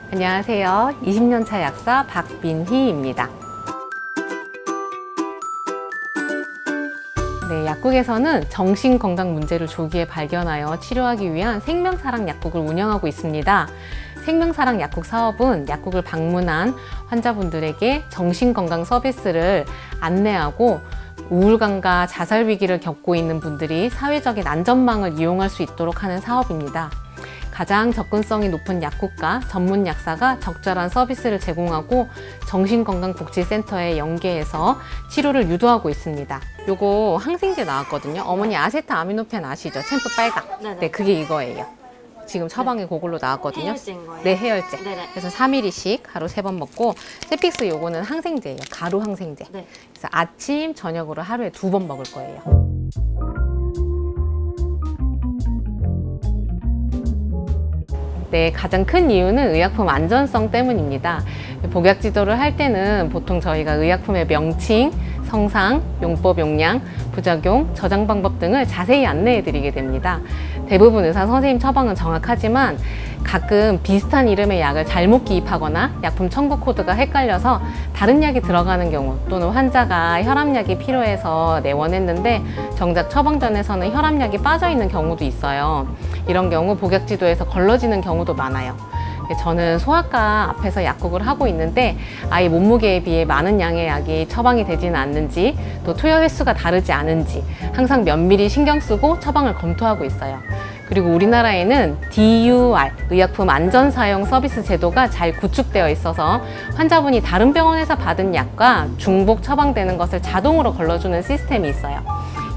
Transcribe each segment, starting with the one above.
안녕하세요. 20년차 약사 박민희입니다. 네, 약국에서는 정신건강 문제를 조기에 발견하여 치료하기 위한 생명사랑 약국을 운영하고 있습니다. 생명사랑 약국 사업은 약국을 방문한 환자분들에게 정신건강 서비스를 안내하고 우울감과 자살 위기를 겪고 있는 분들이 사회적인 안전망을 이용할 수 있도록 하는 사업입니다. 가장 접근성이 높은 약국과 전문 약사가 적절한 서비스를 제공하고 정신건강복지센터에 연계해서 치료를 유도하고 있습니다. 요거 항생제 나왔거든요. 어머니 아세트아미노펜 아시죠? 챔프 빨강. 네네. 네, 그게 이거예요. 지금 처방에 그걸로 나왔거든요. 해열제인 거예요? 네, 해열제. 네네. 그래서 3ml씩 하루 3번 먹고, 세픽스 요거는 항생제예요. 가루 항생제. 네. 그래서 아침, 저녁으로 하루에 2번 먹을 거예요. 네, 가장 큰 이유는 의약품 안전성 때문입니다. 복약 지도를 할 때는 보통 저희가 의약품의 명칭, 성상, 용법 용량, 부작용, 저장 방법 등을 자세히 안내해 드리게 됩니다. 대부분 의사 선생님 처방은 정확하지만 가끔 비슷한 이름의 약을 잘못 기입하거나 약품 청구 코드가 헷갈려서 다른 약이 들어가는 경우, 또는 환자가 혈압약이 필요해서 내원했는데 정작 처방전에서는 혈압약이 빠져 있는 경우도 있어요. 이런 경우 복약 지도에서 걸러지는 경우도 많아요. 저는 소아과 앞에서 약국을 하고 있는데 아이 몸무게에 비해 많은 양의 약이 처방이 되지는 않는지, 또 투여 횟수가 다르지 않은지 항상 면밀히 신경 쓰고 처방을 검토하고 있어요. 그리고 우리나라에는 DUR, 의약품 안전사용 서비스 제도가 잘 구축되어 있어서 환자분이 다른 병원에서 받은 약과 중복 처방되는 것을 자동으로 걸러주는 시스템이 있어요.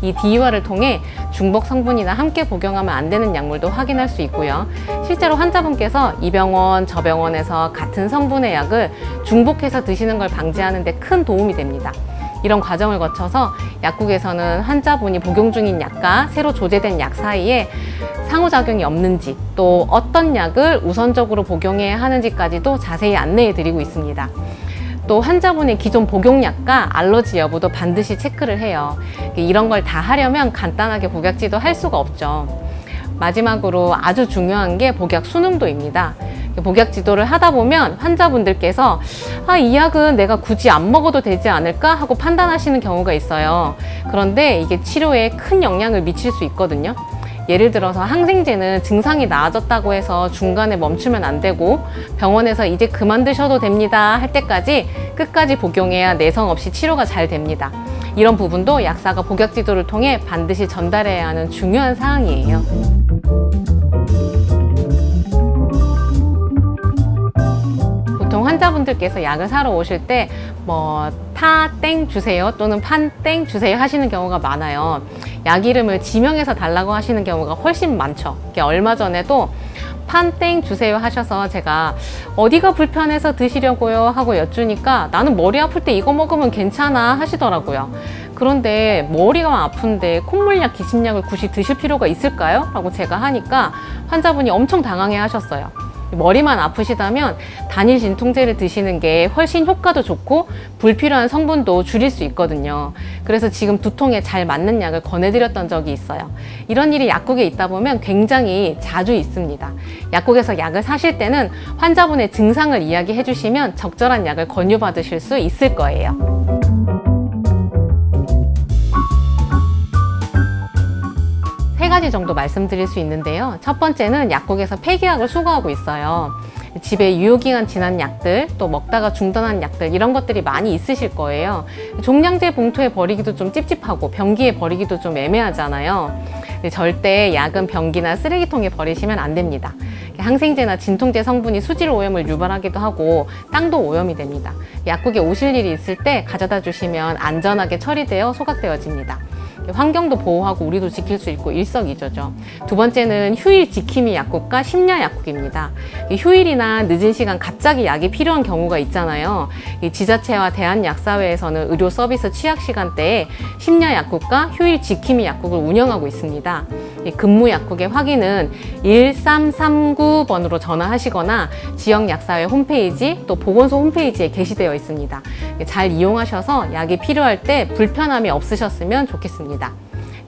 이 DUR을 통해 중복 성분이나 함께 복용하면 안 되는 약물도 확인할 수 있고요. 실제로 환자분께서 이 병원, 저 병원에서 같은 성분의 약을 중복해서 드시는 걸 방지하는 데 큰 도움이 됩니다. 이런 과정을 거쳐서 약국에서는 환자분이 복용 중인 약과 새로 조제된 약 사이에 상호작용이 없는지, 또 어떤 약을 우선적으로 복용해야 하는지까지도 자세히 안내해 드리고 있습니다. 또 환자분의 기존 복용약과 알러지 여부도 반드시 체크를 해요. 이런 걸 다 하려면 간단하게 복약지도 할 수가 없죠. 마지막으로 아주 중요한 게 복약 수능도입니다. 복약 지도를 하다 보면 환자분들께서 이 약은 내가 굳이 안 먹어도 되지 않을까 하고 판단하시는 경우가 있어요. 그런데 이게 치료에 큰 영향을 미칠 수 있거든요. 예를 들어서 항생제는 증상이 나아졌다고 해서 중간에 멈추면 안 되고, 병원에서 이제 그만 드셔도 됩니다 할 때까지 끝까지 복용해야 내성 없이 치료가 잘 됩니다. 이런 부분도 약사가 복약 지도를 통해 반드시 전달해야 하는 중요한 사항이에요. 보통 환자분들께서 약을 사러 오실 때 타 땡 주세요 또는 판 땡 주세요 하시는 경우가 많아요. 약 이름을 지명해서 달라고 하시는 경우가 훨씬 많죠. 얼마 전에도 판 땡 주세요 하셔서 제가 어디가 불편해서 드시려고요 하고 여쭈니까 나는 머리 아플 때 이거 먹으면 괜찮아 하시더라고요. 그런데 머리가 아픈데 콧물약, 기침약을 굳이 드실 필요가 있을까요? 라고 제가 하니까 환자분이 엄청 당황해 하셨어요. 머리만 아프시다면 단일 진통제를 드시는 게 훨씬 효과도 좋고 불필요한 성분도 줄일 수 있거든요. 그래서 지금 두통에 잘 맞는 약을 권해드렸던 적이 있어요. 이런 일이 약국에 있다 보면 굉장히 자주 있습니다. 약국에서 약을 사실 때는 환자분의 증상을 이야기해 주시면 적절한 약을 권유받으실 수 있을 거예요. 세 가지 정도 말씀드릴 수 있는데요. 첫 번째는 약국에서 폐기약을 수거하고 있어요. 집에 유효기간 지난 약들, 또 먹다가 중단한 약들, 이런 것들이 많이 있으실 거예요. 종량제 봉투에 버리기도 좀 찝찝하고 변기에 버리기도 좀 애매하잖아요. 절대 약은 변기나 쓰레기통에 버리시면 안 됩니다. 항생제나 진통제 성분이 수질 오염을 유발하기도 하고 땅도 오염이 됩니다. 약국에 오실 일이 있을 때 가져다 주시면 안전하게 처리되어 소각되어집니다. 환경도 보호하고 우리도 지킬 수 있고 일석이조죠. 두 번째는 휴일 지킴이 약국과 심야 약국입니다. 휴일이나 늦은 시간 갑자기 약이 필요한 경우가 있잖아요. 지자체와 대한약사회에서는 의료 서비스 취약 시간대에 심야 약국과 휴일 지킴이 약국을 운영하고 있습니다. 근무 약국의 확인은 1339번으로 전화하시거나 지역 약사회 홈페이지, 또 보건소 홈페이지에 게시되어 있습니다. 잘 이용하셔서 약이 필요할 때 불편함이 없으셨으면 좋겠습니다.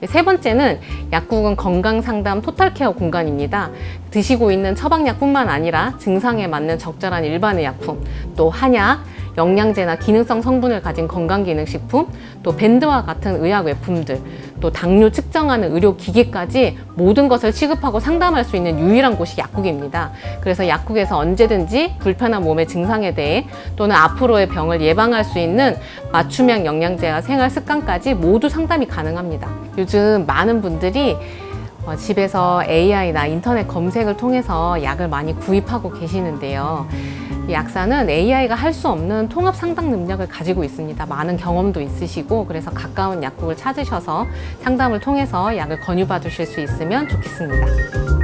세 번째는 약국은 건강상담 토탈케어 공간입니다. 드시고 있는 처방약뿐만 아니라 증상에 맞는 적절한 일반의 약품, 또 한약, 영양제나 기능성 성분을 가진 건강기능식품, 또 밴드와 같은 의학 외품들, 또 당뇨 측정하는 의료기기까지 모든 것을 취급하고 상담할 수 있는 유일한 곳이 약국입니다. 그래서 약국에서 언제든지 불편한 몸의 증상에 대해 또는 앞으로의 병을 예방할 수 있는 맞춤형 영양제와 생활 습관까지 모두 상담이 가능합니다. 요즘 많은 분들이 집에서 AI나 인터넷 검색을 통해서 약을 많이 구입하고 계시는데요. 약사는 AI가 할 수 없는 통합 상담 능력을 가지고 있습니다. 많은 경험도 있으시고, 그래서 가까운 약국을 찾으셔서 상담을 통해서 약을 권유받으실 수 있으면 좋겠습니다.